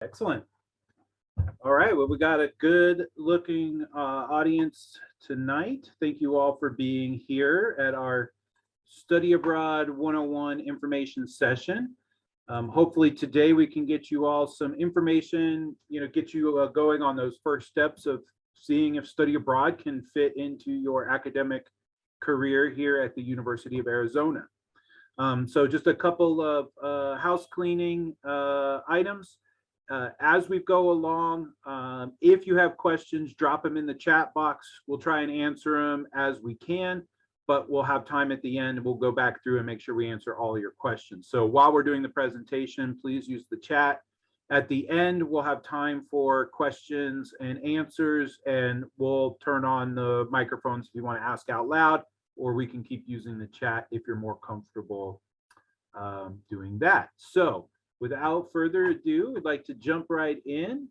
Excellent. All right, well, we got a good looking audience tonight. Thank you all for being here at our Study Abroad 101 information session. Hopefully today we can get you all some information, get you going on those first steps of seeing if study abroad can fit into your academic career here at the University of Arizona. So just a couple of house cleaning items. As we go along, if you have questions, drop them in the chat box. We'll try and answer them as we can, but we'll have time at the end and we'll go back through and make sure we answer all your questions. So while we're doing the presentation, please use the chat. At the end, we'll have time for questions and answers, and we'll turn on the microphones if you want to ask out loud, or we can keep using the chat if you're more comfortable doing that. So without further ado, I'd like to jump right in.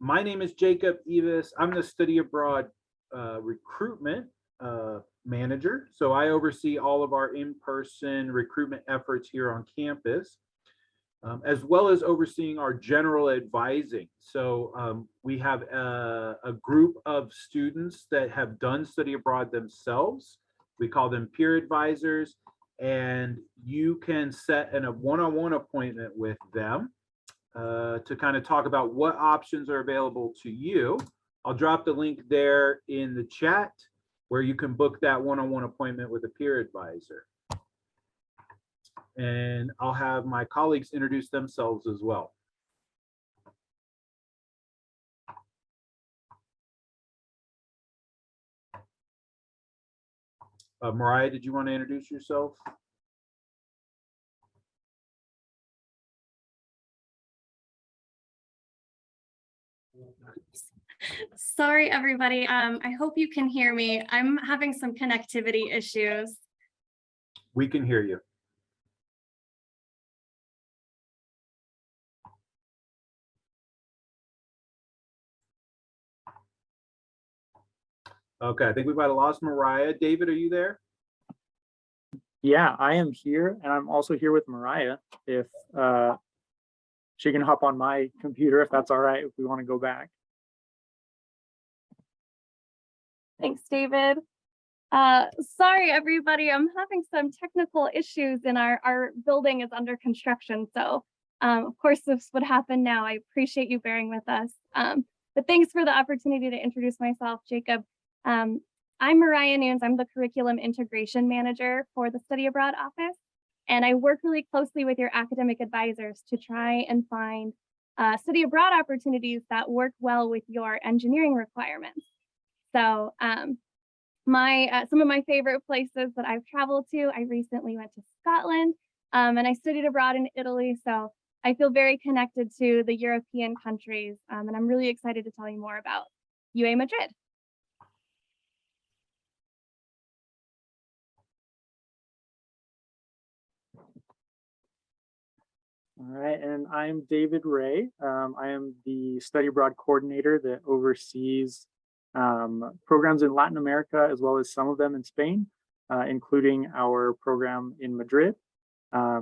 My name is Jacob Evis. I'm the Study Abroad recruitment manager. So I oversee all of our in-person recruitment efforts here on campus, as well as overseeing our general advising. So we have a group of students that have done study abroad themselves. We call them peer advisors, and you can set a one-on-one appointment with them to kind of talk about what options are available to you. I'll drop the link there in the chat where you can book that one-on-one appointment with a peer advisor. And I'll have my colleagues introduce themselves as well. Mariah, did you want to introduce yourself? Sorry, everybody. I hope you can hear me. I'm having some connectivity issues. We can hear you. Okay, I think we might have lost Mariah. David, are you there? Yeah, I am here, and I'm also here with Mariah. If she can hop on my computer, if that's all right, if we want to go back. Thanks, David. Sorry, everybody. I'm having some technical issues, and our building is under construction. So, of course, this would happen now. I appreciate you bearing with us. But thanks for the opportunity to introduce myself, Jacob. I'm Mariah Nunes. I'm the Curriculum Integration Manager for the Study Abroad office, and I work really closely with your academic advisors to try and find study abroad opportunities that work well with your engineering requirements. So some of my favorite places that I've traveled to, I recently went to Scotland and I studied abroad in Italy. So I feel very connected to the European countries, and I'm really excited to tell you more about UA Madrid. All right, and I'm David Ray. I am the study abroad coordinator that oversees programs in Latin America, as well as some of them in Spain, including our program in Madrid.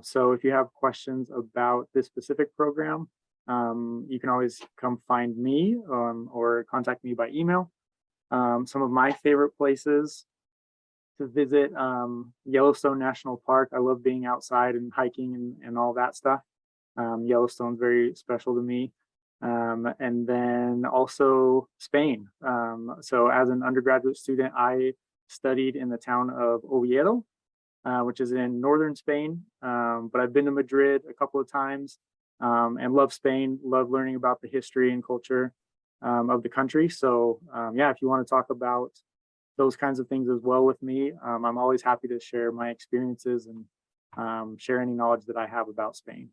So if you have questions about this specific program, you can always come find me or contact me by email. Some of my favorite places to visit, Yellowstone National Park. I love being outside and hiking and all that stuff. Yellowstone's very special to me. And then also Spain. So as an undergraduate student, I studied in the town of Oviedo, which is in northern Spain. But I've been to Madrid a couple of times and love Spain, love learning about the history and culture of the country. So yeah, if you want to talk about those kinds of things as well with me, I'm always happy to share my experiences and share any knowledge that I have about Spain.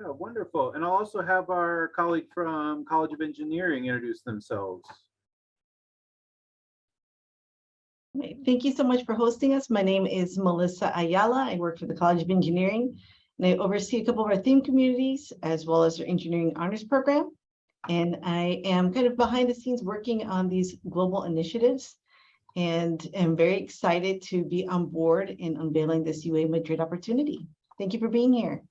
Yeah, wonderful. And I'll also have our colleague from College of Engineering introduce themselves. Thank you so much for hosting us. My name is Melissa Ayala. I work for the College of Engineering, and I oversee a couple of our theme communities as well as our engineering honors program. And I am kind of behind the scenes working on these global initiatives, and am very excited to be on board in unveiling this UA Madrid opportunity. Thank you for being here.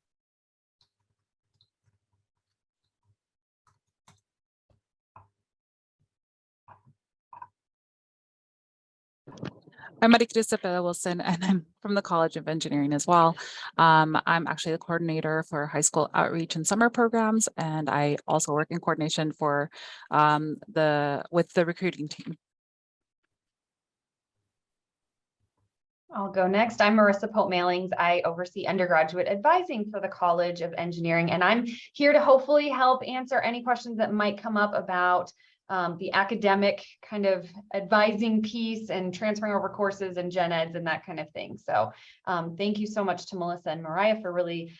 I'm Maria Cristabella Wilson, and I'm from the College of Engineering as well. I'm actually the coordinator for high school outreach and summer programs, and I also work in coordination for with the recruiting team. I'll go next. I'm Marissa Pope Mailings. I oversee undergraduate advising for the College of Engineering, and I'm here to hopefully help answer any questions that might come up about the academic kind of advising piece and transferring over courses and gen eds and that kind of thing. So thank you so much to Melissa and Mariah for really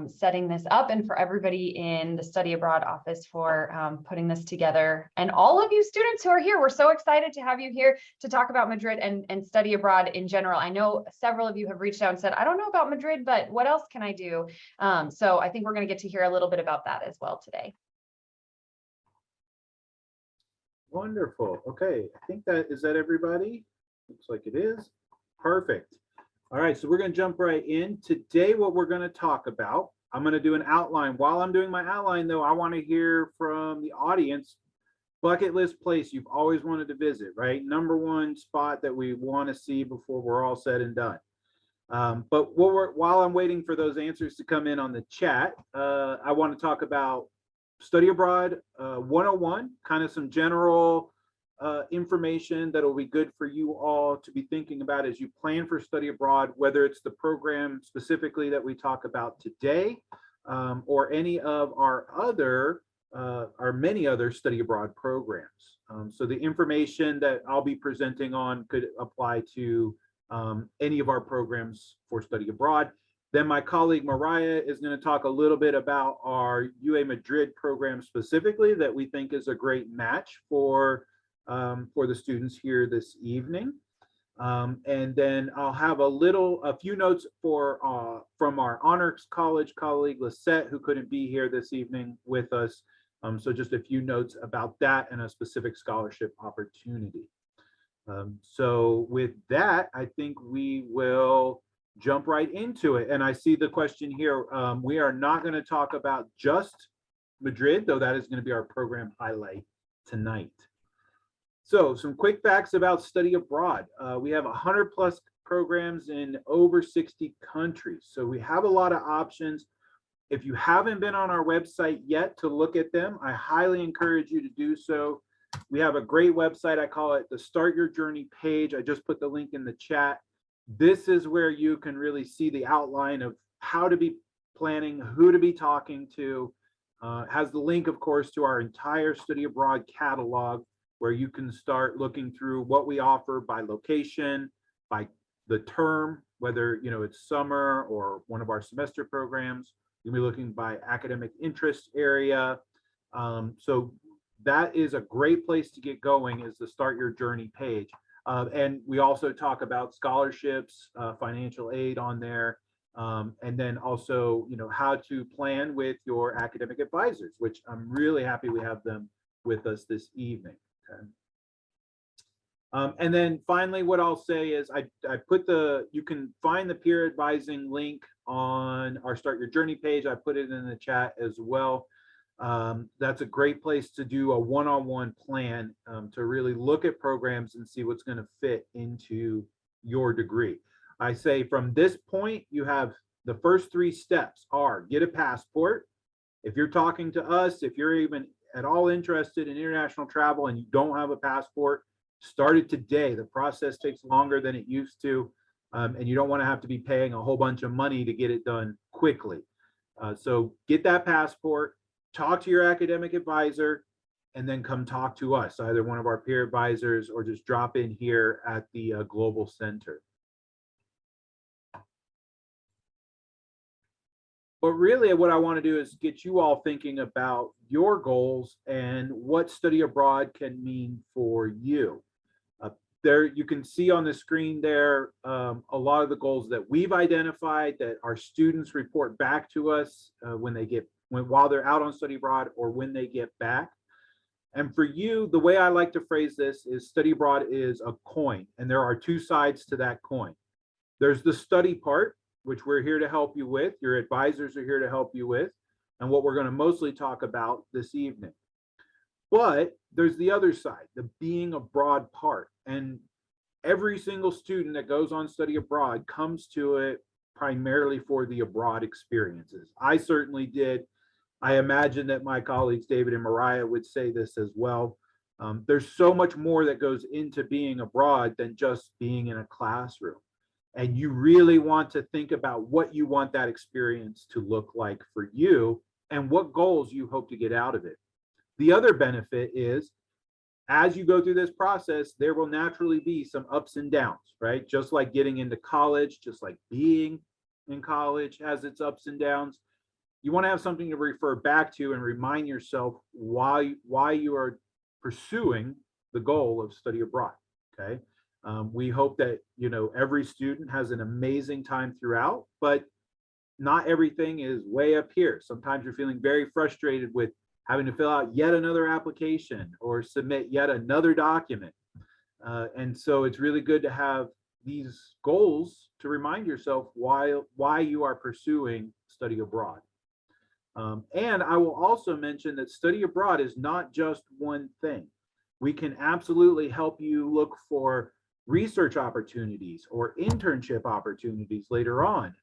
setting this up, and for everybody in the study abroad office for putting this together. And all of you students who are here, we're so excited to have you here to talk about Madrid and study abroad in general. I know several of you have reached out and said, I don't know about Madrid, but what else can I do? So I think we're going to get to hear a little bit about that as well today. Wonderful. Okay, I think is that everybody? Looks like it is. Perfect. All right, so we're going to jump right in. Today, what we're going to talk about, I'm going to do an outline. While I'm doing my outline, though, I want to hear from the audience. Bucket list place you've always wanted to visit, right? Number one spot that we want to see before we're all said and done. But while I'm waiting for those answers to come in on the chat, I want to talk about Study Abroad 101, kind of some general information that will be good for you all to be thinking about as you plan for study abroad, whether it's the program specifically that we talk about today, or any of our many other study abroad programs. So the information that I'll be presenting on could apply to any of our programs for study abroad. Then my colleague Mariah is going to talk a little bit about our UA Madrid program specifically that we think is a great match for the students here this evening. And then I'll have a few notes from our Honors College colleague Lisette, who couldn't be here this evening with us. So just a few notes about that and a specific scholarship opportunity. So with that, I think we will jump right into it. And I see the question here. We are not going to talk about just Madrid, though that is going to be our program highlight tonight. So some quick facts about study abroad. We have 100+ programs in over 60 countries. So we have a lot of options. If you haven't been on our website yet to look at them, I highly encourage you to do so. We have a great website. I call it the Start Your Journey page. I just put the link in the chat. This is where you can really see the outline of how to be planning, who to be talking to. Has the link, of course, to our entire study abroad catalog, where you can start looking through what we offer by location, by the term, whether it's summer or one of our semester programs. You'll be looking by academic interest area. So that is a great place to get going, is the Start Your Journey page. And we also talk about scholarships, financial aid on there, and then also, how to plan with your academic advisors, which I'm really happy we have them with us this evening. Okay. And then finally, what I'll say is you can find the peer advising link on our Start Your Journey page. I put it in the chat as well. That's a great place to do a one-on-one plan to really look at programs and see what's going to fit into your degree. I say from this point, you have the first 3 steps are get a passport. If you're talking to us, if you're even at all interested in international travel and you don't have a passport, start it today. The process takes longer than it used to, and you don't want to have to be paying a whole bunch of money to get it done quickly. So get that passport, talk to your academic advisor, and then come talk to us, either one of our peer advisors or just drop in here at the Global Center. But really what I want to do is get you all thinking about your goals and what study abroad can mean for you. There you can see on the screen there a lot of the goals that we've identified that our students report back to us while they're out on study abroad or when they get back. And for you, the way I like to phrase this is study abroad is a coin, and there are 2 sides to that coin. There's the study part, which we're here to help you with. Your advisors are here to help you with, and what we're going to mostly talk about this evening. But there's the other side, the being abroad part. And every single student that goes on study abroad comes to it primarily for the abroad experiences. I certainly did. I imagine that my colleagues, David and Mariah, would say this as well. There's so much more that goes into being abroad than just being in a classroom. And you really want to think about what you want that experience to look like for you and what goals you hope to get out of it. The other benefit is, as you go through this process, there will naturally be some ups and downs, right? Just like getting into college, just like being in college has its ups and downs. You want to have something to refer back to and remind yourself why you are pursuing the goal of study abroad, okay? We hope that, you know, every student has an amazing time throughout, but not everything is way up here. Sometimes you're feeling very frustrated with having to fill out yet another application or submit yet another document. And so it's really good to have these goals to remind yourself why you are pursuing study abroad. And I will also mention that study abroad is not just one thing. We can absolutely help you look for research opportunities or internship opportunities later on.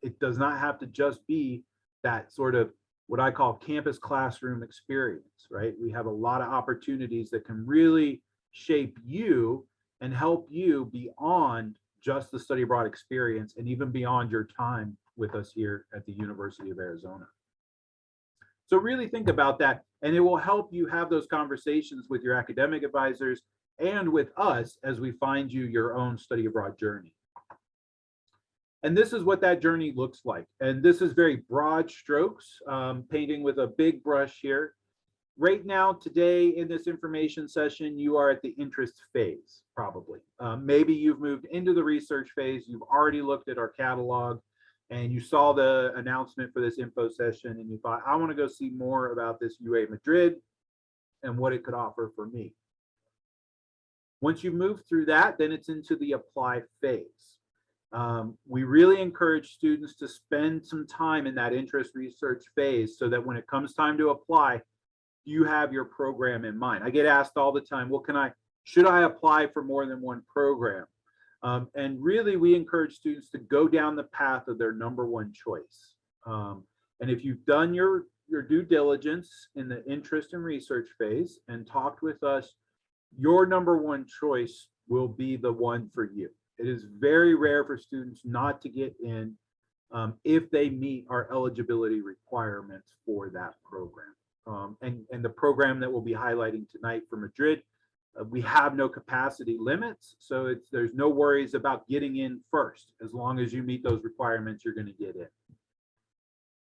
It does not have to just be that sort of what I call campus classroom experience, right? We have a lot of opportunities that can really shape you and help you beyond just the study abroad experience and even beyond your time with us here at the University of Arizona. So really think about that, and it will help you have those conversations with your academic advisors and with us as we find you your own study abroad journey. And this is what that journey looks like. And this is very broad strokes, painting with a big brush here. Right now, today in this information session, you are at the interest phase, probably. Maybe you've moved into the research phase, you've already looked at our catalog, and you saw the announcement for this info session, and you thought, I want to go see more about this UA Madrid and what it could offer for me. Once you move through that, then it's into the apply phase. We really encourage students to spend some time in that interest research phase so that when it comes time to apply, you have your program in mind. I get asked all the time, well, should I apply for more than one program? And really, we encourage students to go down the path of their number one choice. And if you've done your due diligence in the interest and research phase and talked with us, your number one choice will be the one for you. It is very rare for students not to get in if they meet our eligibility requirements for that program. And the program that we'll be highlighting tonight for Madrid, we have no capacity limits, so there's no worries about getting in first. As long as you meet those requirements, you're going to get in.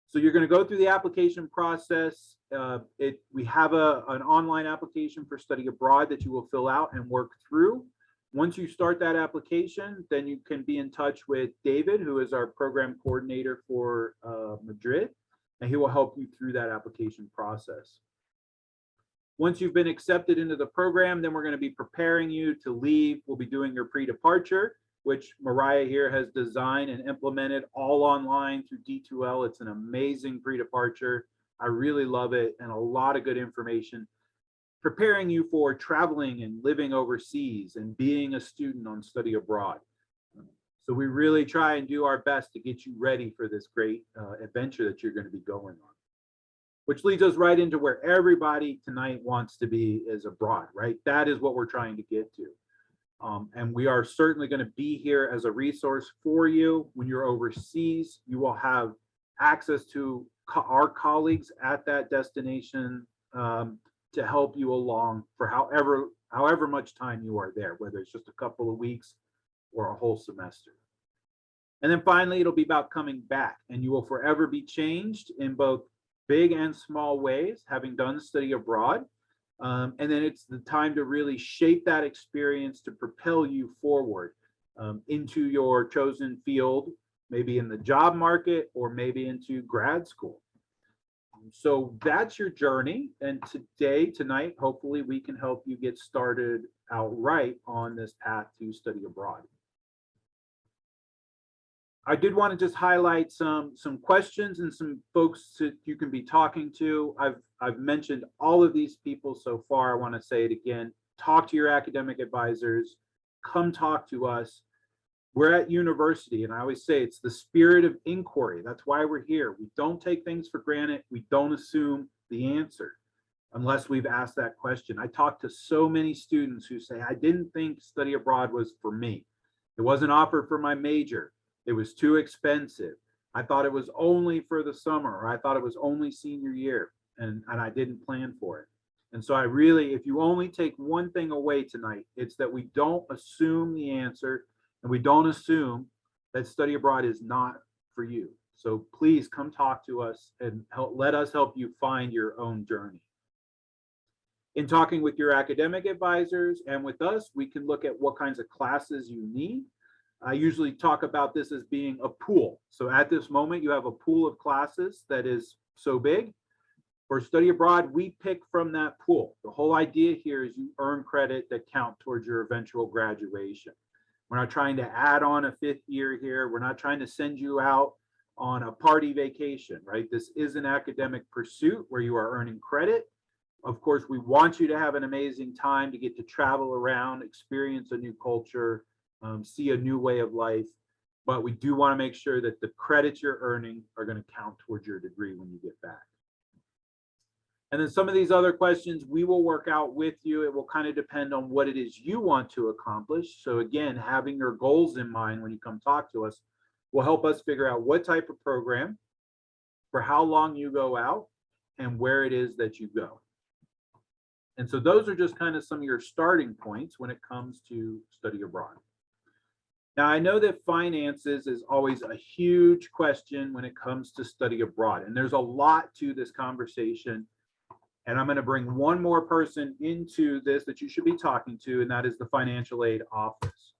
So you're going to go through the application process. We have an online application for study abroad that you will fill out and work through. Once you start that application, then you can be in touch with David, who is our program coordinator for Madrid, and he will help you through that application process. Once you've been accepted into the program, then we're going to be preparing you to leave. We'll be doing your pre-departure, which Mariah here has designed and implemented all online through D2L. It's an amazing pre-departure. I really love it, and a lot of good information preparing you for traveling and living overseas and being a student on study abroad. So we really try and do our best to get you ready for this great adventure that you're going to be going on. Which leads us right into where everybody tonight wants to be, is abroad, right? That is what we're trying to get to. And we are certainly going to be here as a resource for you. When you're overseas, you will have access to our colleagues at that destination to help you along for however much time you are there, whether it's just a couple of weeks or a whole semester. And then finally, it'll be about coming back, and you will forever be changed in both big and small ways, having done study abroad. And then it's the time to really shape that experience to propel you forward into your chosen field, maybe in the job market or maybe into grad school. So that's your journey. And tonight, hopefully we can help you get started outright on this path to study abroad. I did want to just highlight some questions and some folks that you can be talking to. I've mentioned all of these people so far. I want to say it again. Talk to your academic advisors. come talk to us. We're at university, and I always say it's the spirit of inquiry. That's why we're here. We don't take things for granted. We don't assume the answer unless we've asked that question. I talk to so many students who say, I didn't think study abroad was for me. It wasn't offered for my major. It was too expensive. I thought it was only for the summer, or I thought it was only senior year, and I didn't plan for it. And so I really, if you only take one thing away tonight, it's that we don't assume the answer, and we don't assume that study abroad is not for you. So please come talk to us and let us help you find your own journey. In talking with your academic advisors and with us, we can look at what kinds of classes you need. I usually talk about this as being a pool. So at this moment, you have a pool of classes that is so big. For study abroad, we pick from that pool. The whole idea here is you earn credit that count towards your eventual graduation. We're not trying to add on a 5th year here. We're not trying to send you out on a party vacation, right? This is an academic pursuit where you are earning credit. Of course, we want you to have an amazing time, to get to travel around, experience a new culture, see a new way of life. But we do want to make sure that the credits you're earning are going to count towards your degree when you get back. And then some of these other questions we will work out with you. It will kind of depend on what it is you want to accomplish. So again, having your goals in mind when you come talk to us will help us figure out what type of program, for how long you go out, and where it is that you go. And so those are just kind of some of your starting points when it comes to study abroad. Now, I know that finances is always a huge question when it comes to study abroad, and there's a lot to this conversation. And I'm going to bring one more person into this that you should be talking to, and that is the financial aid office.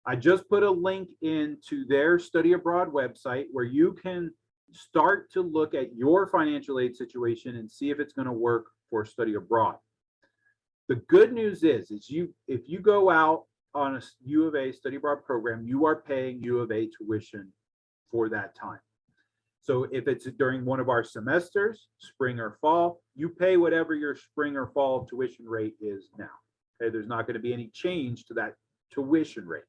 I just put a link into their study abroad website where you can start to look at your financial aid situation and see if it's going to work for study abroad. The good news is if you go out on a U of A study abroad program, you are paying U of A tuition for that time. So if it's during one of our semesters, spring or fall, you pay whatever your spring or fall tuition rate is now. Okay, there's not going to be any change to that tuition rate.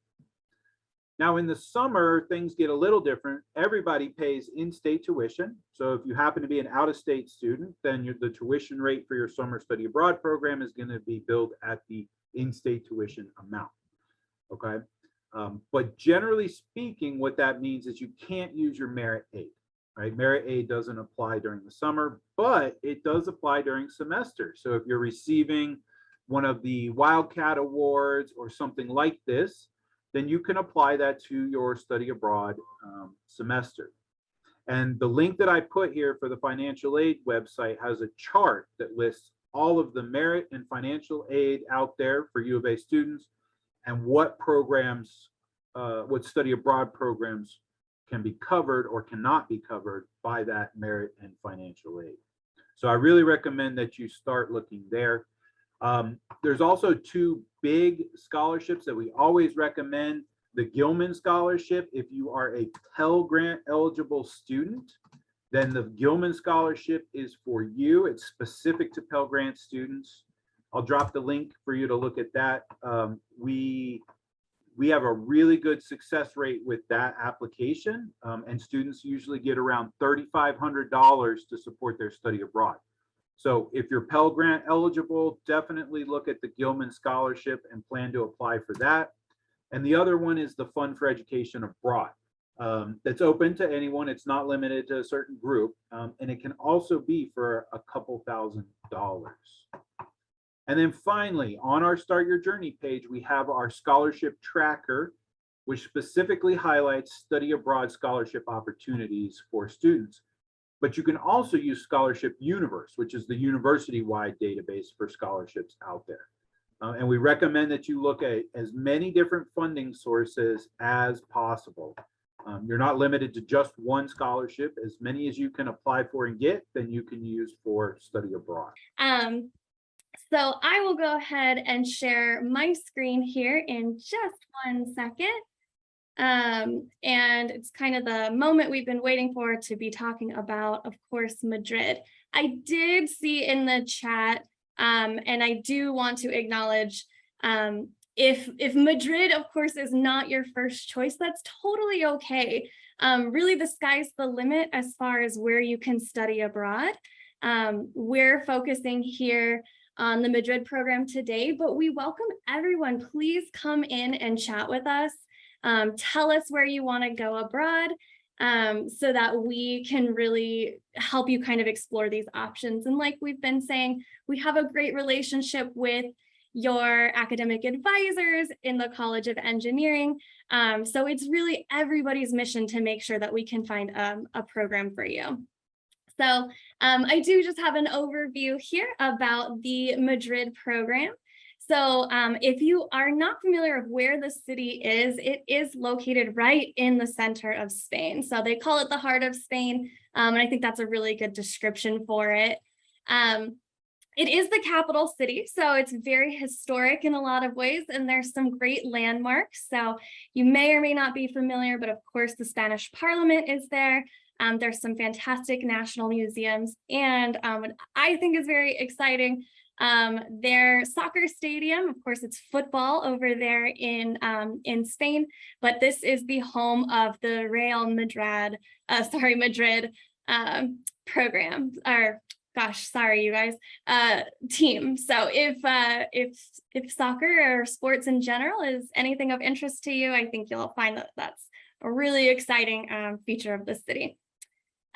Now in the summer, things get a little different. Everybody pays in-state tuition. So if you happen to be an out-of-state student, then the tuition rate for your summer study abroad program is going to be billed at the in-state tuition amount. Okay, but generally speaking, what that means is you can't use your merit aid. Right? Merit aid doesn't apply during the summer, but it does apply during semester. So if you're receiving one of the Wildcat Awards or something like this, then you can apply that to your study abroad semester. And the link that I put here for the financial aid website has a chart that lists all of the merit and financial aid out there for U of A students and what programs, what study abroad programs can be covered or cannot be covered by that merit and financial aid. So I really recommend that you start looking there. There's also 2 big scholarships that we always recommend. The Gilman Scholarship, if you are a Pell Grant eligible student, then the Gilman Scholarship is for you. It's specific to Pell Grant students. I'll drop the link for you to look at that. We have a really good success rate with that application, and students usually get around $3,500 to support their study abroad. So if you're Pell Grant eligible, definitely look at the Gilman Scholarship and plan to apply for that. And the other one is the Fund for Education Abroad. That's open to anyone. It's not limited to a certain group, and it can also be for a couple $1,000s. And then finally, on our Start Your Journey page, we have our scholarship tracker, which specifically highlights study abroad scholarship opportunities for students. But you can also use Scholarship Universe, which is the university-wide database for scholarships out there. And we recommend that you look at as many different funding sources as possible. You're not limited to just one scholarship. As many as you can apply for and get, then you can use for study abroad. So I will go ahead and share my screen here in just one second. And it's kind of the moment we've been waiting for to be talking about, of course, Madrid. I did see in the chat, and I do want to acknowledge, If Madrid, of course, is not your first choice, that's totally okay. Really, the sky's the limit as far as where you can study abroad. We're focusing here on the Madrid program today, but we welcome everyone. Please come in and chat with us. Tell us where you want to go abroad, so that we can really help you kind of explore these options. And like we've been saying, we have a great relationship with your academic advisors in the College of Engineering. So it's really everybody's mission to make sure that we can find a program for you. So I do just have an overview here about the Madrid program. So if you are not familiar with where the city is, it is located right in the center of Spain. So they call it the heart of Spain. And I think that's a really good description for it. It is the capital city, so it's very historic in a lot of ways, and there's some great landmarks. So you may or may not be familiar, but of course the Spanish Parliament is there. There's some fantastic national museums, and what I think is very exciting, their soccer stadium. Of course, it's football over there in Spain, but this is the home of the Real Madrid, Madrid program, or gosh, sorry, you guys, team. So if soccer or sports in general is anything of interest to you, I think you'll find that that's a really exciting feature of the city.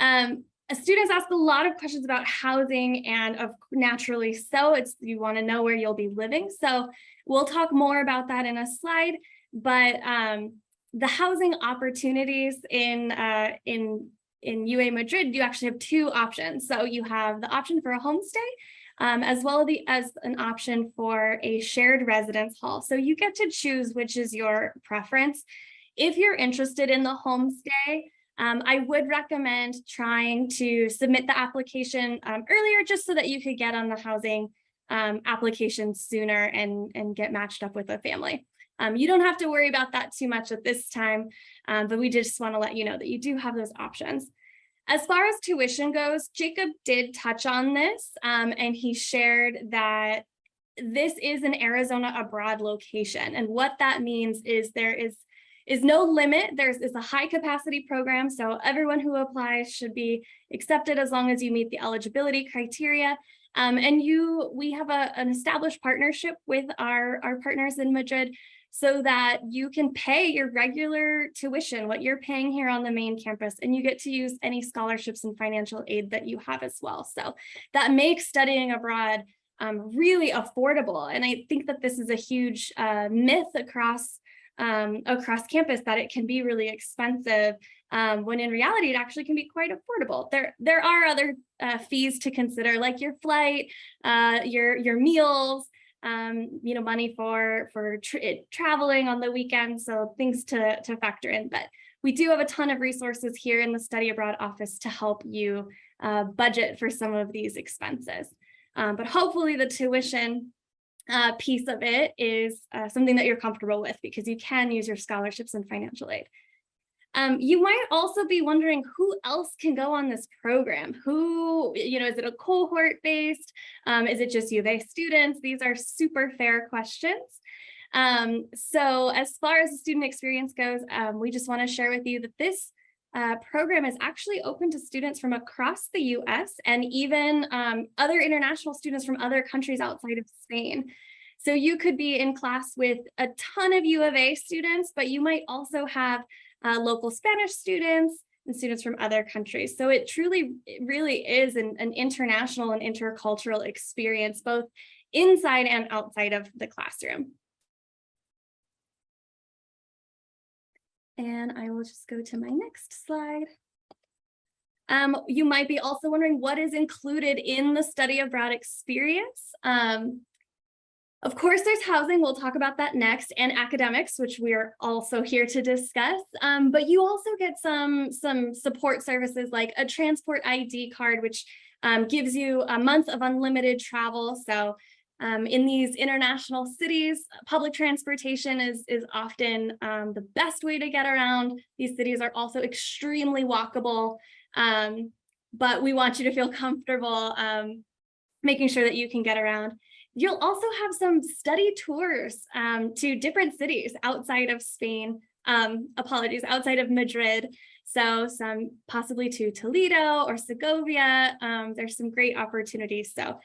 Students ask a lot of questions about housing, and naturally so, you want to know where you'll be living. So we'll talk more about that in a slide, but the housing opportunities in UA Madrid, you actually have two options. So you have the option for a homestay, as well as an option for a shared residence hall. So you get to choose which is your preference. If you're interested in the homestay, I would recommend trying to submit the application earlier, just so that you could get on the housing application sooner and get matched up with a family. You don't have to worry about that too much at this time, but we just want to let you know that you do have those options. As far as tuition goes, Jacob did touch on this, and he shared that this is an Arizona abroad location. And what that means is there is no limit. It's a high capacity program, so everyone who applies should be accepted as long as you meet the eligibility criteria. And we have an established partnership with our partners in Madrid, so that you can pay your regular tuition, what you're paying here on the main campus, and you get to use any scholarships and financial aid that you have as well. So that makes studying abroad really affordable. And I think that this is a huge myth across campus, that it can be really expensive, when in reality it actually can be quite affordable. There are other fees to consider, like your flight, your meals, money for traveling on the weekend, so things to factor in. But we do have a ton of resources here in the Study Abroad office to help you budget for some of these expenses. But hopefully the tuition piece of it is something that you're comfortable with, because you can use your scholarships and financial aid. You might also be wondering who else can go on this program. Is it a cohort based? Is it just U of A students? These are super fair questions. So as far as the student experience goes, we just want to share with you that this program is actually open to students from across the US, and even other international students from other countries outside of Spain. So you could be in class with a ton of U of A students, but you might also have local Spanish students and students from other countries. So it really is an international and intercultural experience, both inside and outside of the classroom. And I will just go to my next slide. You might be also wondering what is included in the study abroad experience. Of course, there's housing. We'll talk about that next, and academics, which we are also here to discuss. But you also get some support services like a transport ID card, which gives you a month of unlimited travel. So in these international cities, public transportation is often the best way to get around. These cities are also extremely walkable, but we want you to feel comfortable making sure that you can get around. You'll also have some study tours to different cities outside of Spain, outside of Madrid. So some possibly to Toledo or Segovia. There's some great opportunities. So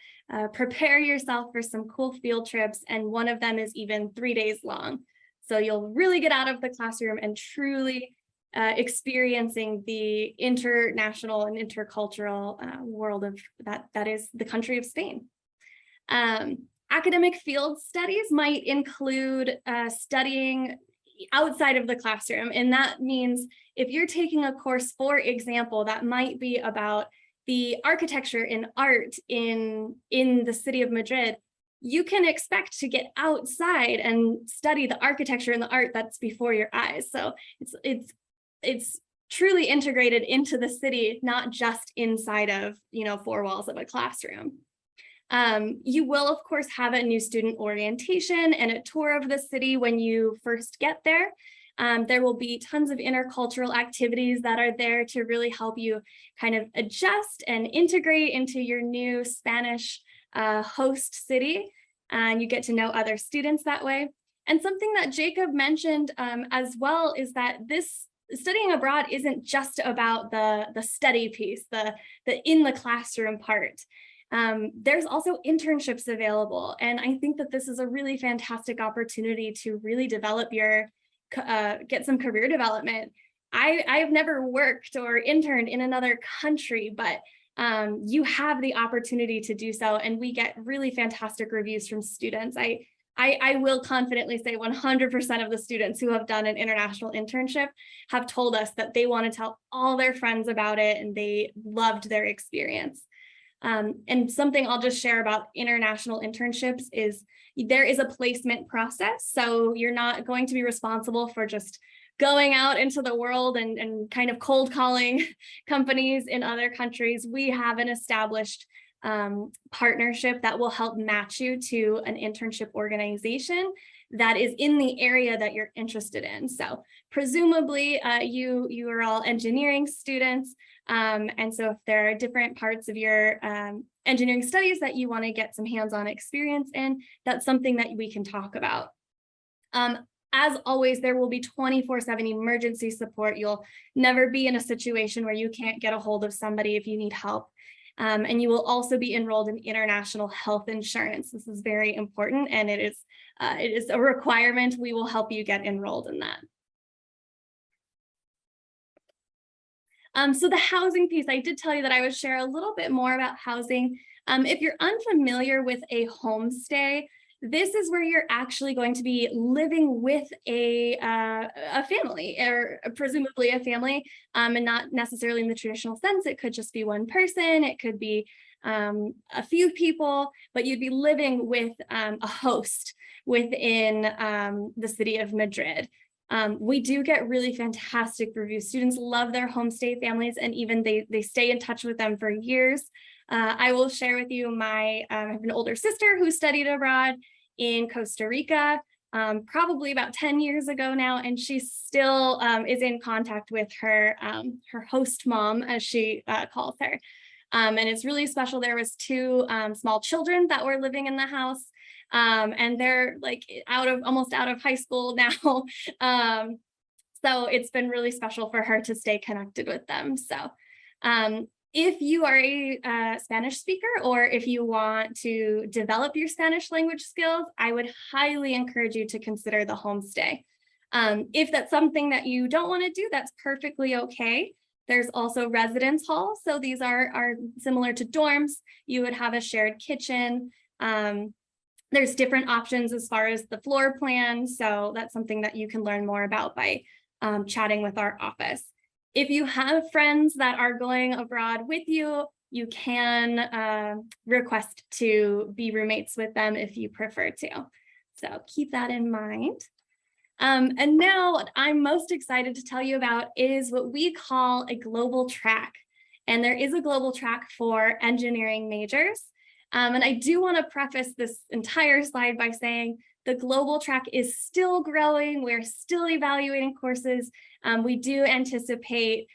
prepare yourself for some cool field trips. And one of them is even 3 days long. So you'll really get out of the classroom and truly experiencing the international and intercultural world of that is the country of Spain. Academic field studies might include studying outside of the classroom. And that means if you're taking a course, for example, that might be about the architecture and art in the city of Madrid, you can expect to get outside and study the architecture and the art that's before your eyes. So it's truly integrated into the city, not just inside of, four walls of a classroom. You will, of course, have a new student orientation and a tour of the city when you first get there. There will be tons of intercultural activities that are there to really help you kind of adjust and integrate into your new Spanish host city, and you get to know other students that way. And something that Jacob mentioned as well is that this studying abroad isn't just about the study piece, the in the classroom part. There's also internships available. And I think that this is a really fantastic opportunity to really develop get some career development. I've never worked or interned in another country, but you have the opportunity to do so. And we get really fantastic reviews from students. I will confidently say 100% of the students who have done an international internship have told us that they want to tell all their friends about it and they loved their experience. And something I'll just share about international internships is there is a placement process. So you're not going to be responsible for just going out into the world and kind of cold calling companies in other countries. We have an established partnership that will help match you to an internship organization that is in the area that you're interested in. So presumably you are all engineering students. And so if there are different parts of your engineering studies that you want to get some hands-on experience in, that's something that we can talk about. As always, there will be 24/7 emergency support. You'll never be in a situation where you can't get a hold of somebody if you need help. And you will also be enrolled in international health insurance. This is very important, and it is a requirement. We will help you get enrolled in that. So the housing piece, I did tell you that I would share a little bit more about housing. If you're unfamiliar with a homestay, this is where you're actually going to be living with a family, or presumably a family, and not necessarily in the traditional sense. It could just be one person, it could be a few people, but you'd be living with a host within the city of Madrid. We do get really fantastic reviews. Students love their homestay families, and even they stay in touch with them for years. I will share with you I have an older sister who studied abroad in Costa Rica, probably about 10 years ago now, and she still is in contact with her host mom, as she calls her. And it's really special. There was 2 small children that were living in the house, and they're like almost out of high school now. So it's been really special for her to stay connected with them. So if you are a Spanish speaker, or if you want to develop your Spanish language skills, I would highly encourage you to consider the homestay. If that's something that you don't want to do, that's perfectly okay. There's also residence halls. So these are similar to dorms. You would have a shared kitchen. There's different options as far as the floor plan. So that's something that you can learn more about by chatting with our office. If you have friends that are going abroad with you, you can request to be roommates with them if you prefer to. So keep that in mind. And now what I'm most excited to tell you about is what we call a global track. And there is a global track for engineering majors. And I do want to preface this entire slide by saying the global track is still growing. We're still evaluating courses. We do anticipate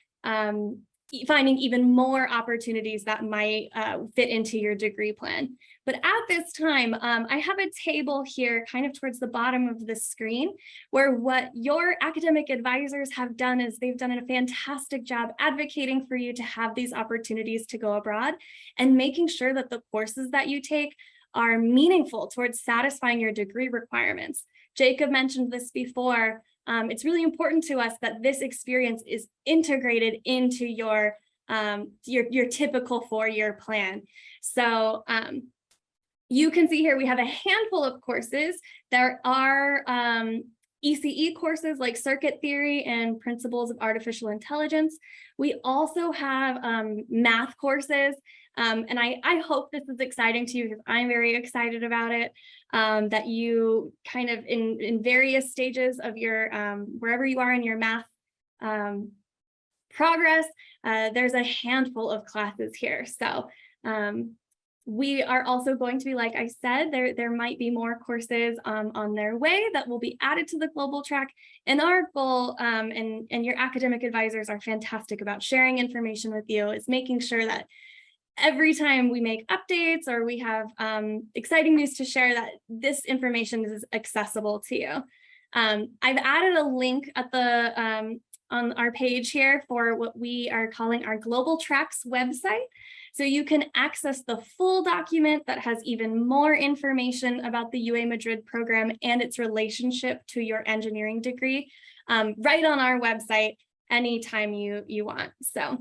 finding even more opportunities that might fit into your degree plan. But at this time, I have a table here kind of towards the bottom of the screen where what your academic advisors have done is they've done a fantastic job advocating for you to have these opportunities to go abroad and making sure that the courses that you take are meaningful towards satisfying your degree requirements. Jacob mentioned this before. It's really important to us that this experience is integrated into your typical four-year plan. So you can see here we have a handful of courses. There are ECE courses like circuit theory and principles of artificial intelligence. We also have math courses. And I hope this is exciting to you because I'm very excited about it, that you kind of in various stages of your, wherever you are in your math progress, there's a handful of classes here. So we are also going to be, like I said, there might be more courses on their way that will be added to the global track. And our goal, and your academic advisors are fantastic about sharing information with you, is making sure that every time we make updates or we have exciting news to share, that this information is accessible to you. I've added a link at the on our page here for what we are calling our Global Tracks website. So you can access the full document that has even more information about the UA Madrid program and its relationship to your engineering degree right on our website anytime you want. So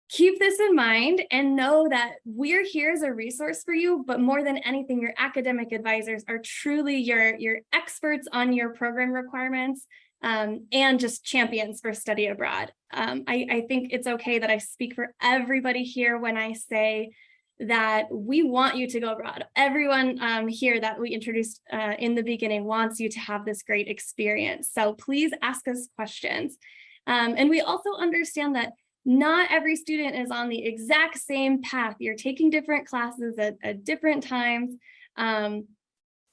keep this in mind and know that we're here as a resource for you, but more than anything, your academic advisors are truly your experts on your program requirements and just champions for study abroad. I think it's okay that I speak for everybody here when I say that we want you to go abroad. Everyone here that we introduced in the beginning wants you to have this great experience. So please ask us questions. And we also understand that not every student is on the exact same path. You're taking different classes at different times.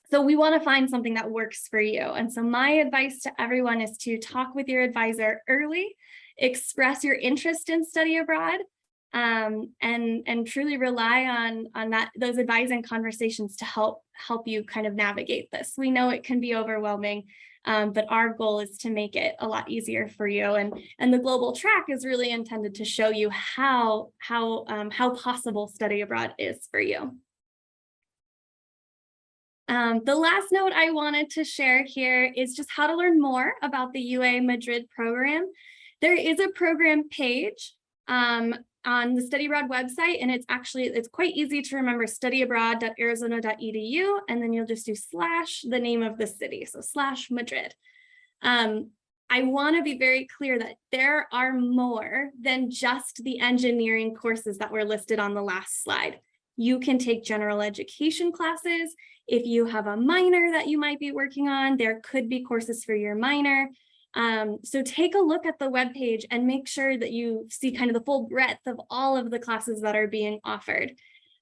So we want to find something that works for you. And so my advice to everyone is to talk with your advisor early, express your interest in study abroad, and truly rely on those advising conversations to help you kind of navigate this. We know it can be overwhelming, but our goal is to make it a lot easier for you. And the global track is really intended to show you how possible study abroad is for you. The last note I wanted to share here is just how to learn more about the UA Madrid program. There is a program page on the Study Abroad website, and it's quite easy to remember: studyabroad.arizona.edu, and then you'll just do / the name of the city, so / Madrid. I want to be very clear that there are more than just the engineering courses that were listed on the last slide. You can take general education classes. If you have a minor that you might be working on, there could be courses for your minor. So take a look at the webpage and make sure that you see kind of the full breadth of all of the classes that are being offered.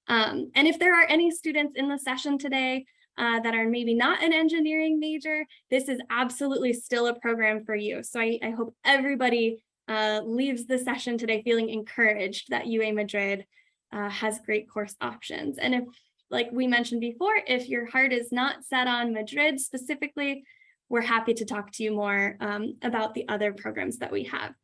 And if there are any students in the session today that are maybe not an engineering major, this is absolutely still a program for you. So I hope everybody leaves the session today feeling encouraged that UA Madrid has great course options. And if, like we mentioned before, if your heart is not set on Madrid specifically, we're happy to talk to you more about the other programs that we have.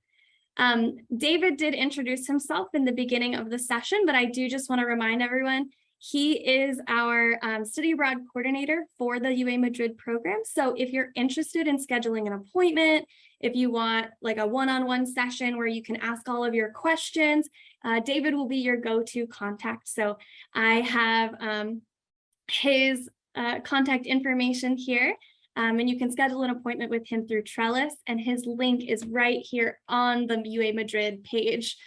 David did introduce himself in the beginning of the session, but I do just want to remind everyone, he is our study abroad coordinator for the UA Madrid program. So if you're interested in scheduling an appointment, if you want like a one-on-one session where you can ask all of your questions, David will be your go-to contact. So I have his contact information here, and you can schedule an appointment with him through Trellis, and his link is right here on the UA Madrid page,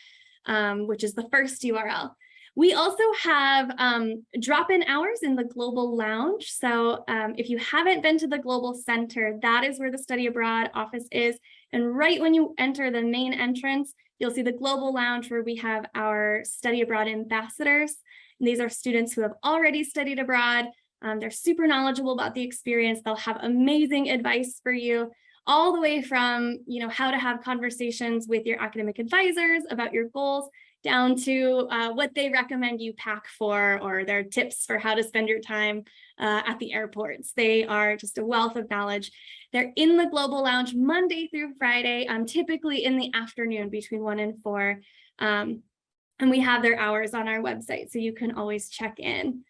which is the first URL. We also have drop-in hours in the Global Lounge. So if you haven't been to the Global Center, that is where the Study Abroad office is. And right when you enter the main entrance, you'll see the Global Lounge where we have our Study Abroad ambassadors. And these are students who have already studied abroad. They're super knowledgeable about the experience. They'll have amazing advice for you. all the way from, how to have conversations with your academic advisors about your goals, down to what they recommend you pack for, or their tips for how to spend your time at the airports. They are just a wealth of knowledge. They're in the Global Lounge Monday through Friday, typically in the afternoon between 1 and 4. And we have their hours on our website, so you can always check in.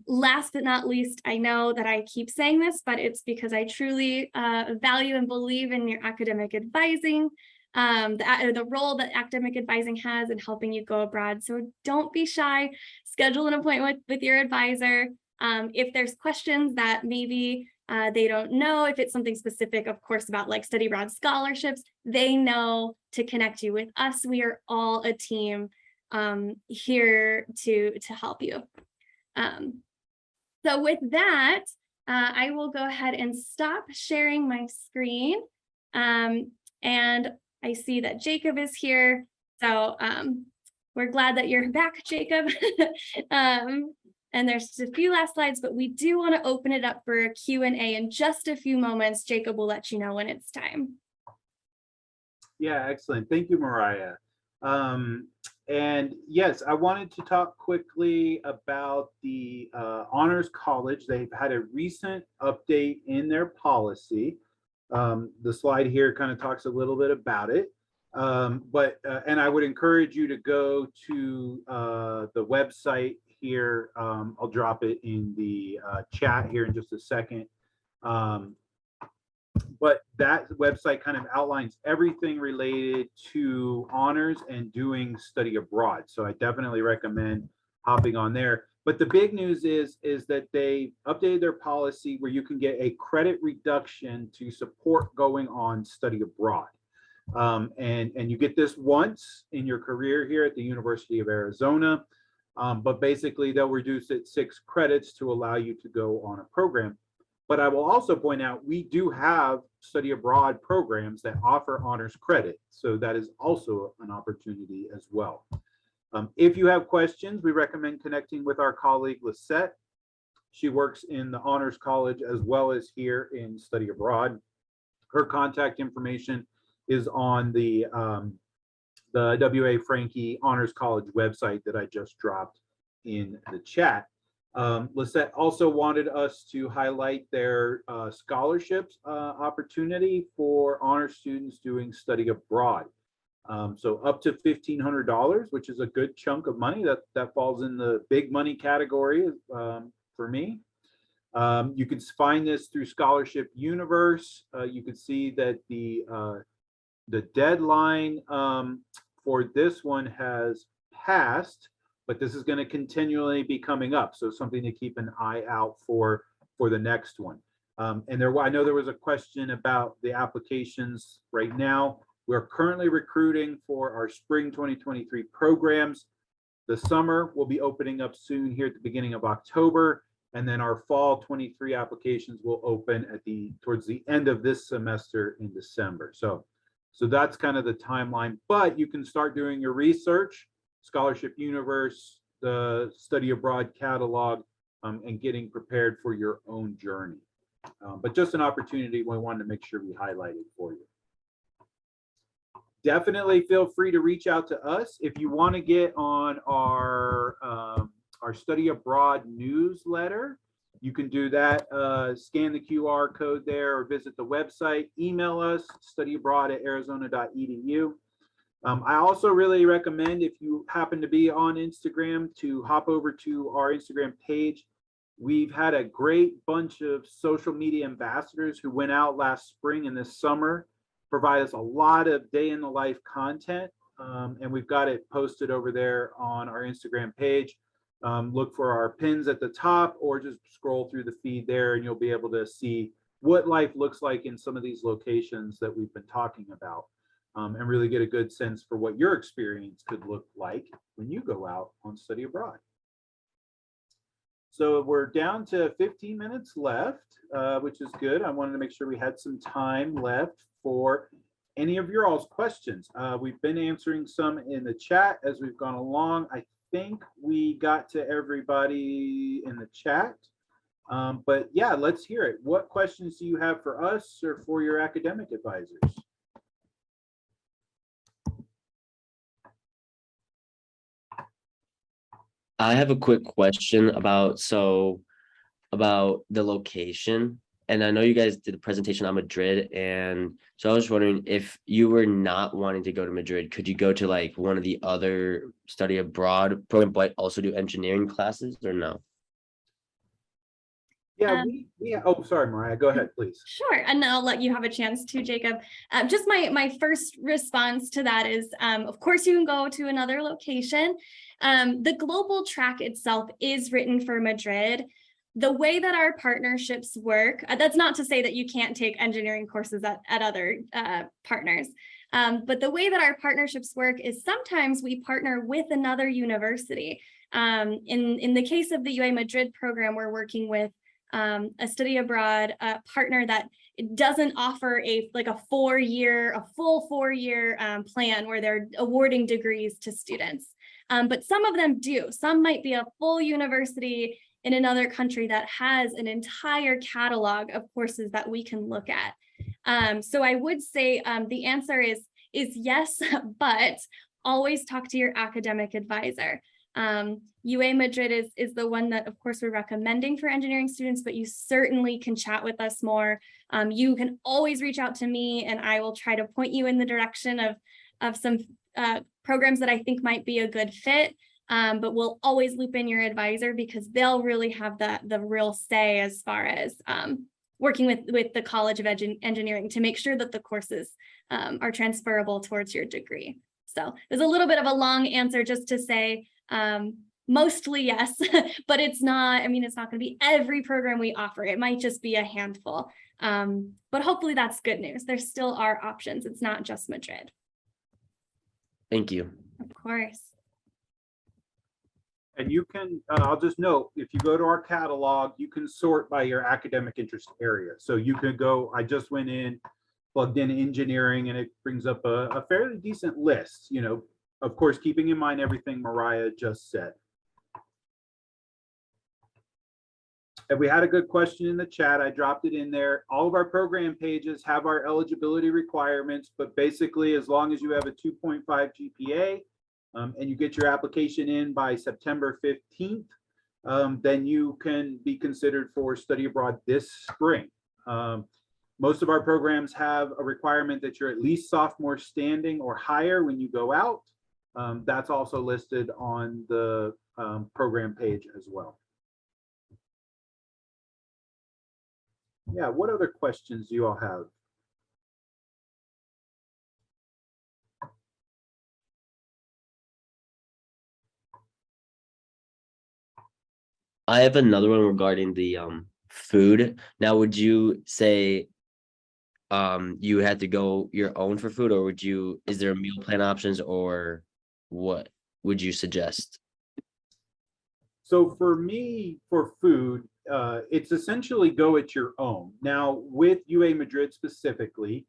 Last but not least, I know that I keep saying this, but it's because I truly value and believe in your academic advising, the role that academic advising has in helping you go abroad. So don't be shy, schedule an appointment with your advisor. If there's questions that maybe they don't know, if it's something specific, of course, about like study abroad scholarships, they know to connect you with us. We are all a team here to help you. So with that, I will go ahead and stop sharing my screen. And I see that Jacob is here. So we're glad that you're back, Jacob. And there's just a few last slides, but we do want to open it up for a Q&A in just a few moments. Jacob will let you know when it's time. Yeah, excellent. Thank you, Mariah. And yes, I wanted to talk quickly about the Honors College. They've had a recent update in their policy. The slide here kind of talks a little bit about it. And I would encourage you to go to the website here. I'll drop it in the chat here in just a second. But that website kind of outlines everything related to honors and doing study abroad. So I definitely recommend hopping on there. But the big news is that they updated their policy where you can get a credit reduction to support going on study abroad. And you get this once in your career here at the University of Arizona. But basically they'll reduce it 6 credits to allow you to go on a program. But I will also point out, we do have study abroad programs that offer honors credit. So that is also an opportunity as well. If you have questions, we recommend connecting with our colleague, Lisette. She works in the Honors College as well as here in study abroad. Her contact information is on the WA Frankie Honors College website that I just dropped in the chat. Lisette also wanted us to highlight their scholarships opportunity for honor students doing study abroad. So up to $1,500, which is a good chunk of money. That falls in the big money category for me. You can find this through Scholarship Universe. You can see that the deadline for this one has passed, but this is going to continually be coming up. So something to keep an eye out for the next one. And I know there was a question about the applications right now. We're currently recruiting for our spring 2023 programs. The summer will be opening up soon here at the beginning of October. And then our fall 23 applications will open towards the end of this semester in December. So that's kind of the timeline, but you can start doing your research, Scholarship Universe, the Study Abroad catalog, and getting prepared for your own journey. But just an opportunity we wanted to make sure we highlighted for you. Definitely feel free to reach out to us if you want to get on our Study Abroad newsletter. You can do that, scan the QR code there or visit the website, email us, studyabroad@arizona.edu. I also really recommend, if you happen to be on Instagram, to hop over to our Instagram page. We've had a great bunch of social media ambassadors who went out last spring and this summer, provide us a lot of day in the life content. And we've got it posted over there on our Instagram page. Look for our pins at the top or just scroll through the feed there and you'll be able to see what life looks like in some of these locations that we've been talking about, and really get a good sense for what your experience could look like when you go out on study abroad. So we're down to 15 minutes left, which is good. I wanted to make sure we had some time left for any of your all's questions. We've been answering some in the chat as we've gone along. I think we got to everybody in the chat. But yeah, let's hear it. What questions do you have for us or for your academic advisors? I have a quick question about the location. And I know you guys did a presentation on Madrid, and so I was wondering if you were not wanting to go to Madrid, could you go to like one of the other study abroad program, but also do engineering classes, or no? Yeah, oh, sorry, Mariah, go ahead, please. Sure, and I'll let you have a chance to, Jacob. Just my first response to that is, of course, you can go to another location. The global track itself is written for Madrid. The way that our partnerships work, that's not to say that you can't take engineering courses at other partners, but the way that our partnerships work is sometimes we partner with another university. In the case of the UA Madrid program, we're working with a study abroad partner that doesn't offer a full 4-year plan where they're awarding degrees to students. But some of them do. Some might be a full university in another country that has an entire catalog of courses that we can look at. So I would say the answer is yes, but always talk to your academic advisor. UA Madrid is the one that, of course, we're recommending for engineering students, but you certainly can chat with us more. You can always reach out to me and I will try to point you in the direction of some programs that I think might be a good fit. But we'll always loop in your advisor because they'll really have the real say as far as working with the College of Engineering to make sure that the courses are transferable towards your degree. So there's a little bit of a long answer just to say mostly yes, but it's not going to be every program we offer. It might just be a handful, but hopefully that's good news. There still are options. It's not just Madrid. Thank you. Of course. And you can, I'll just note, if you go to our catalog, you can sort by your academic interest area. So you could go, I just went in, plugged in engineering, and it brings up a fairly decent list, of course, keeping in mind everything Mariah just said. And we had a good question in the chat. I dropped it in there. All of our program pages have our eligibility requirements, but basically, as long as you have a 2.5 GPA and you get your application in by September 15th, then you can be considered for study abroad this spring. Most of our programs have a requirement that you're at least sophomore standing or higher when you go out. That's also listed on the program page as well. Yeah, what other questions do you all have? I have another one regarding the food. Now, would you say you had to go your own for food, or is there meal plan options, or what would you suggest? So for me, for food, it's essentially go at your own. Now with UA Madrid specifically,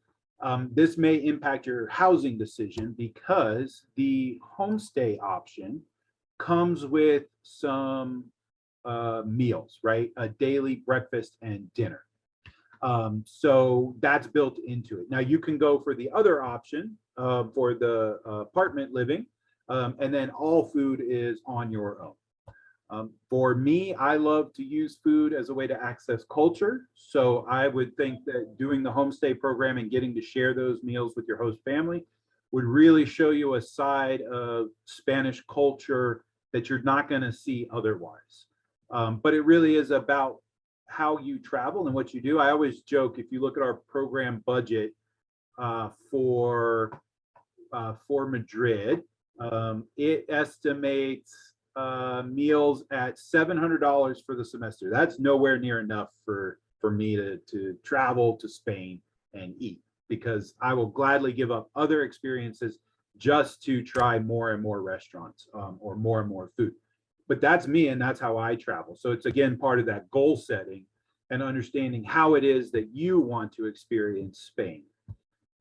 this may impact your housing decision because the homestay option comes with some meals, right? A daily breakfast and dinner. So that's built into it. Now you can go for the other option for the apartment living, and then all food is on your own. For me, I love to use food as a way to access culture. So I would think that doing the homestay program and getting to share those meals with your host family would really show you a side of Spanish culture that you're not going to see otherwise. But it really is about how you travel and what you do. I always joke, if you look at our program budget for Madrid, it estimates meals at $700 for the semester. That's nowhere near enough for me to travel to Spain and eat, because I will gladly give up other experiences just to try more and more restaurants or more and more food. But that's me, and that's how I travel. So it's, again, part of that goal setting and understanding how it is that you want to experience Spain.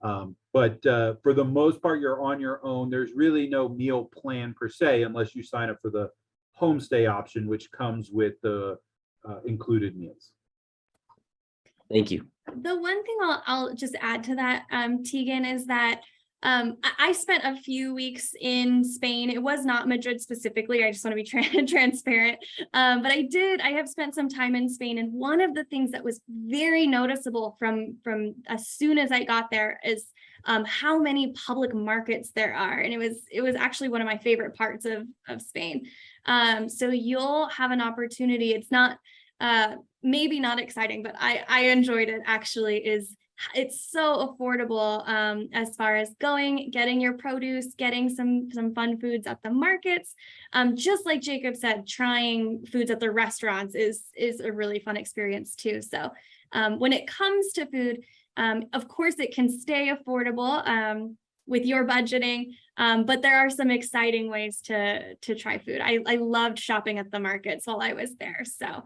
But for the most part, you're on your own. There's really no meal plan per se, unless you sign up for the homestay option, which comes with the included meals. Thank you. The one thing I'll just add to that, Tegan, is that I spent a few weeks in Spain. It was not Madrid specifically. I just want to be transparent. But I have spent some time in Spain. And one of the things that was very noticeable from as soon as I got there is how many public markets there are. And it was actually one of my favorite parts of Spain. So you'll have an opportunity. It's not maybe not exciting, but I enjoyed it actually. It's so affordable as far as getting your produce, getting some fun foods at the markets. Just like Jacob said, trying foods at the restaurants is a really fun experience too. So when it comes to food, of course it can stay affordable with your budgeting, but there are some exciting ways to try food. I loved shopping at the markets while I was there. So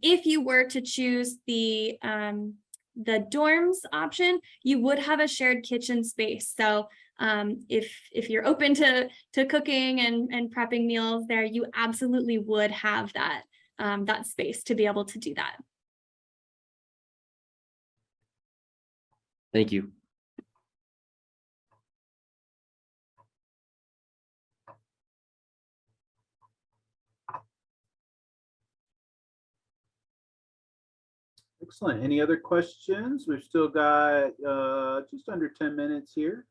if you were to choose the dorms option, you would have a shared kitchen space. So if you're open to cooking and prepping meals there, you absolutely would have that space to be able to do that. Thank you. Excellent. Any other questions? We've still got just under 10 minutes here.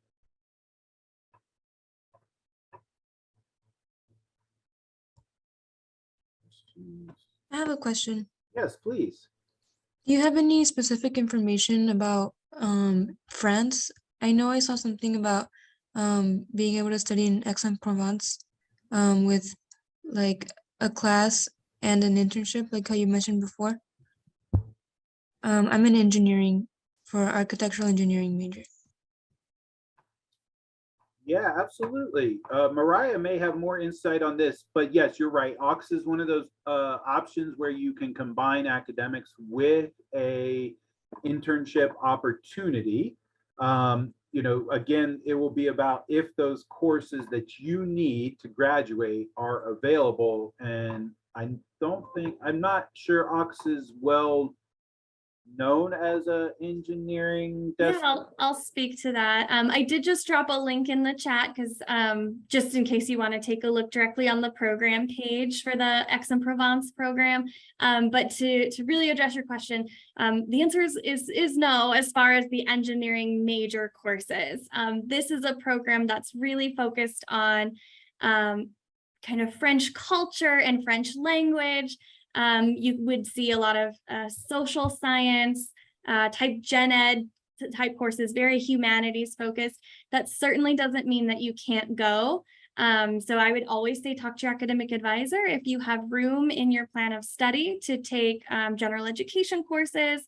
I have a question. Yes, please. Do you have any specific information about France? I know I saw something about being able to study in Aix-en-Provence with like a class and an internship, like how you mentioned before. I'm in engineering for architectural engineering major. Yeah, absolutely. Mariah may have more insight on this, but yes, you're right. AUX is one of those options where you can combine academics with a internship opportunity. You know, again, it will be about if those courses that you need to graduate are available. And I'm not sure AUX is well known as a engineering desk. Yeah, I'll speak to that. I did just drop a link in the chat because just in case you want to take a look directly on the program page for the Aix-en-Provence program. But to really address your question, the answer is no as far as the engineering major courses. This is a program that's really focused on kind of French culture and French language. You would see a lot of social science, type gen ed type courses, very humanities focused. That certainly doesn't mean that you can't go. So I would always say talk to your academic advisor if you have room in your plan of study to take general education courses,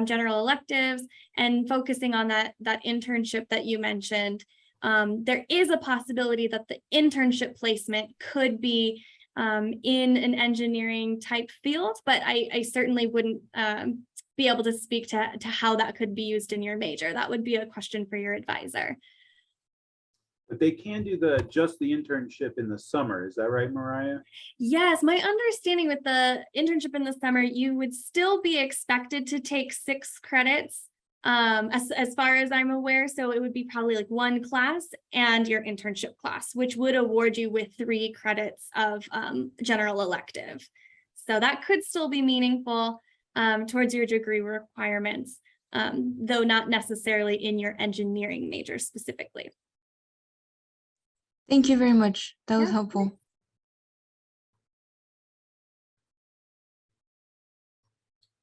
general electives, and focusing on that internship that you mentioned. There is a possibility that the internship placement could be in an engineering type field, but I certainly wouldn't be able to speak to how that could be used in your major. That would be a question for your advisor. But they can do just the internship in the summer. Is that right, Mariah? Yes, my understanding with the internship in the summer, you would still be expected to take 6 credits as far as I'm aware. So it would be probably like 1 class and your internship class, which would award you with 3 credits of general elective. So that could still be meaningful towards your degree requirements, though not necessarily in your engineering major specifically. Thank you very much. That was Yeah. helpful.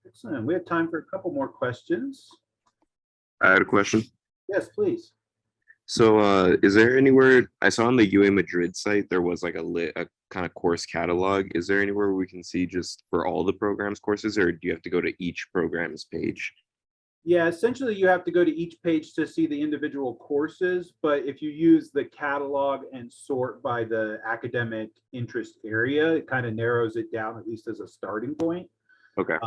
Excellent. We have time for a couple more questions. I had a question. Yes, please. So is there anywhere, I saw on the UA Madrid site, there was like a kind of course catalog. Is there anywhere we can see just for all the programs courses, or do you have to go to each program's page? Yeah, essentially you have to go to each page to see the individual courses, but if you use the catalog and sort by the academic interest area, it kind of narrows it down, at least as a starting point. Okay.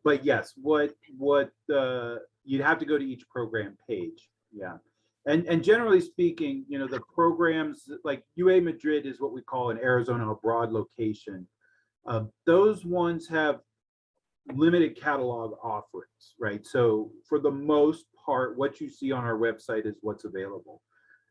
But yes, you'd have to go to each program page. Yeah. And generally speaking, you know, the programs like UA Madrid is what we call an Arizona abroad location. Those ones have limited catalog offerings, right? So for the most part, what you see on our website is what's available.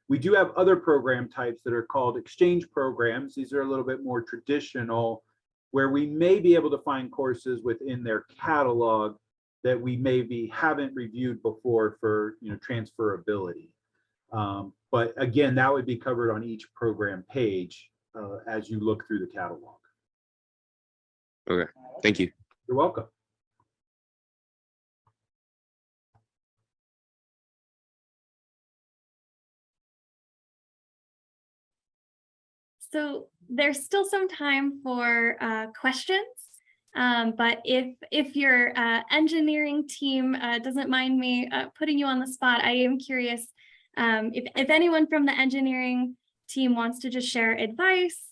We do have other program types that are called exchange programs. These are a little bit more traditional, where we may be able to find courses within their catalog that we maybe haven't reviewed before for, you know, transferability. But again, that would be covered on each program page as you look through the catalog. Okay, thank you. You're welcome. So there's still some time for questions, but if your engineering team doesn't mind me putting you on the spot, I am curious if anyone from the engineering team wants to just share advice,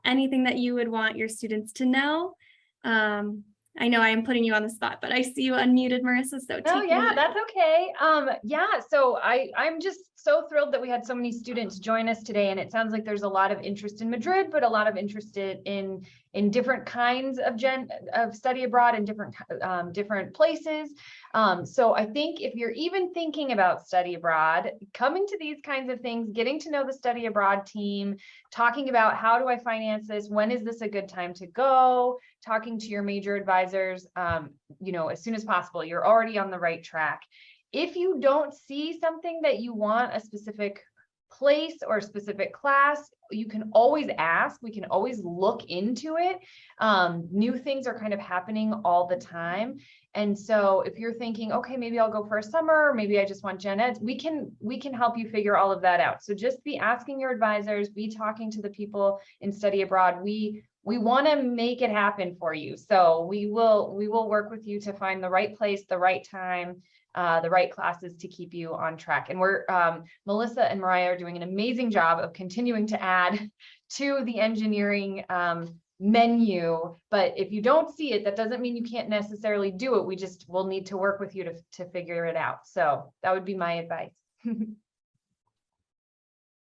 anything that you would want your students to know. I know I am putting you on the spot, but I see you unmuted, Marissa. So Oh take it yeah, away. that's okay. Yeah, so I'm just so thrilled that we had so many students join us today, and it sounds like there's a lot of interest in Madrid, but a lot of interest in different kinds of study abroad in different places. So I think if you're even thinking about study abroad, coming to these kinds of things, getting to know the study abroad team, talking about how do I finance this, when is this a good time to go, talking to your major advisors, you know, as soon as possible, you're already on the right track. If you don't see something that you want, a specific place or a specific class, you can always ask. We can always look into it. New things are kind of happening all the time. And so if you're thinking, okay, maybe I'll go for a summer, maybe I just want gen ed, we can help you figure all of that out. So just be asking your advisors, be talking to the people in study abroad. We want to make it happen for you. So we will work with you to find the right place, the right time, the right classes to keep you on track. And we're Melissa and Mariah are doing an amazing job of continuing to add to the engineering menu. But if you don't see it, that doesn't mean you can't necessarily do it. We'll need to work with you to figure it out. So that would be my advice.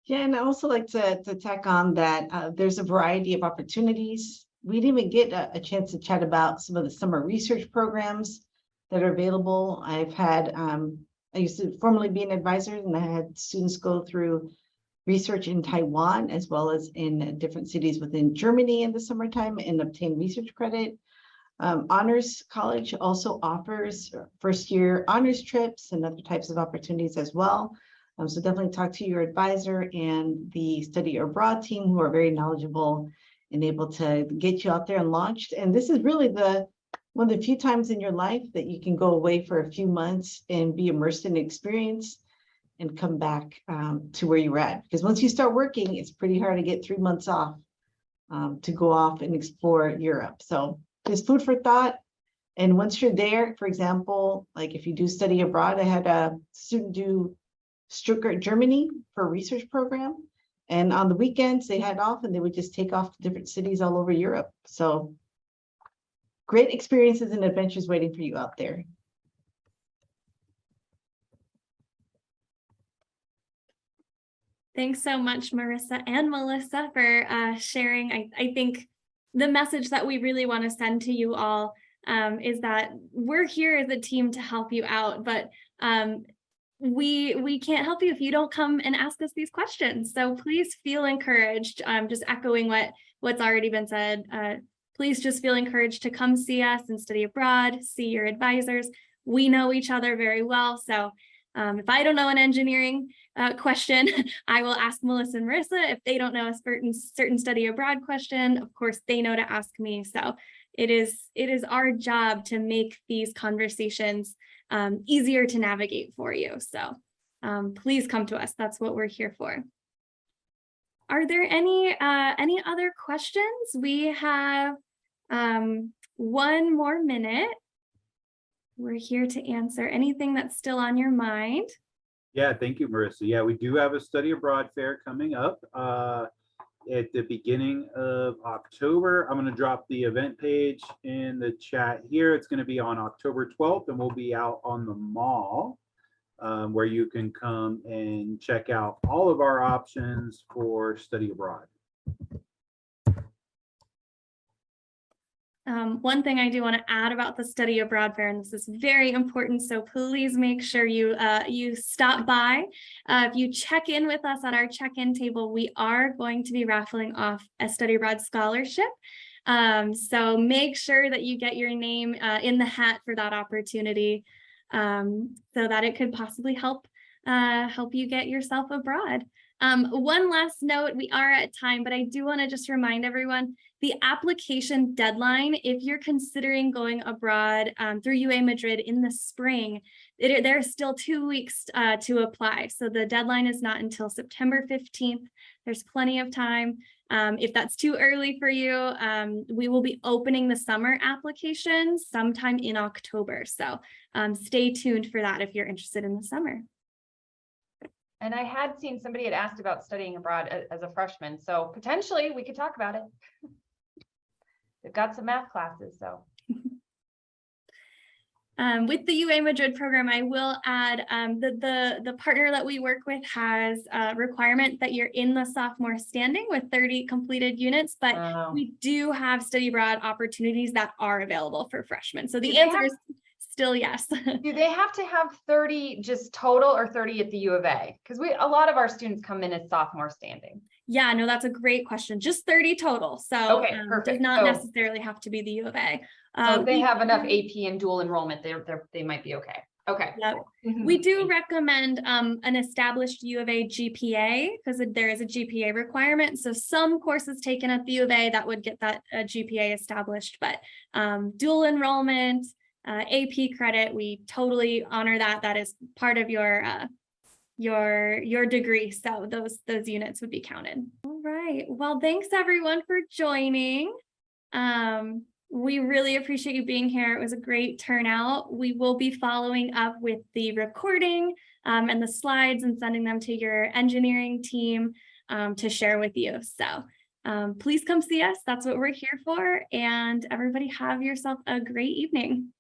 Yeah, and I also like to tack on that there's a variety of opportunities. We didn't even get a chance to chat about some of the summer research programs that are available. I've had, I used to formerly be an advisor, and I had students go through research in Taiwan as well as in different cities within Germany in the summertime and obtain research credit. Honors College also offers first year honors trips and other types of opportunities as well. So definitely talk to your advisor and the study abroad team, who are very knowledgeable and able to get you out there and launched. And this is really one of the few times in your life that you can go away for a few months and be immersed in experience and come back to where you were at. Because once you start working, it's pretty hard to get 3 months off to go off and explore Europe. So there's food for thought. And once you're there, for example, like if you do study abroad, I had a student do Stuttgart, Germany for a research program. And on the weekends they had off and they would just take off to different cities all over Europe. So great experiences and adventures waiting for you out there. Thanks so much, Marissa and Melissa, for sharing. I think the message that we really want to send to you all is that we're here as a team to help you out, but we can't help you if you don't come and ask us these questions. So please feel encouraged. Just echoing what's already been said. Please just feel encouraged to come see us and study abroad, see your advisors. We know each other very well. So if I don't know an engineering question, I will ask Melissa and Marissa. If they don't know a certain study abroad question, of course, they know to ask me. So it is our job to make these conversations easier to navigate for you. So please come to us. That's what we're here for. Are there any other questions? We have 1 more minute. We're here to answer anything that's still on your mind. Yeah, thank you, Marissa. Yeah, we do have a study abroad fair coming up at the beginning of October. I'm going to drop the event page in the chat here. It's going to be on October 12th, and we'll be out on the mall where you can come and check out all of our options for study abroad. One thing I do want to add about the study abroad fair, and this is very important, so please make sure you stop by. If you check in with us at our check-in table, we are going to be raffling off a study abroad scholarship. So make sure that you get your name in the hat for that opportunity, so that it could possibly help you get yourself abroad. One last note, we are at time, but I do want to just remind everyone, the application deadline, if you're considering going abroad through UA Madrid in the spring, there are still 2 weeks to apply. So the deadline is not until September 15th. There's plenty of time. If that's too early for you, we will be opening the summer applications sometime in October. So stay tuned for that if you're interested in the summer. And I had seen somebody had asked about studying abroad as a freshman, so potentially we could talk about it. They've got some math classes, so. With the UA Madrid program, I will add the partner that we work with has a requirement that you're in the sophomore standing with 30 completed units, but we do have study abroad opportunities that are available for freshmen. So the answer is still yes. Do they have to have 30 just total or 30 at the U of A? Because a lot of our students come in as sophomore standing. Yeah, no, that's a great question. Just 30 total. So okay, perfect. Does not necessarily have to be the U of A. So if they have enough AP and dual enrollment, they might be okay. Okay. Yep. We do recommend an established U of A GPA because there is a GPA requirement. So some courses taken at the U of A that would get that GPA established, but dual enrollment, AP credit, we totally honor that. That is part of your degree. So those units would be counted. All right. Well, thanks everyone for joining. We really appreciate you being here. It was a great turnout. We will be following up with the recording and the slides and sending them to your engineering team to share with you. So please come see us. That's what we're here for. And everybody have yourself a great evening.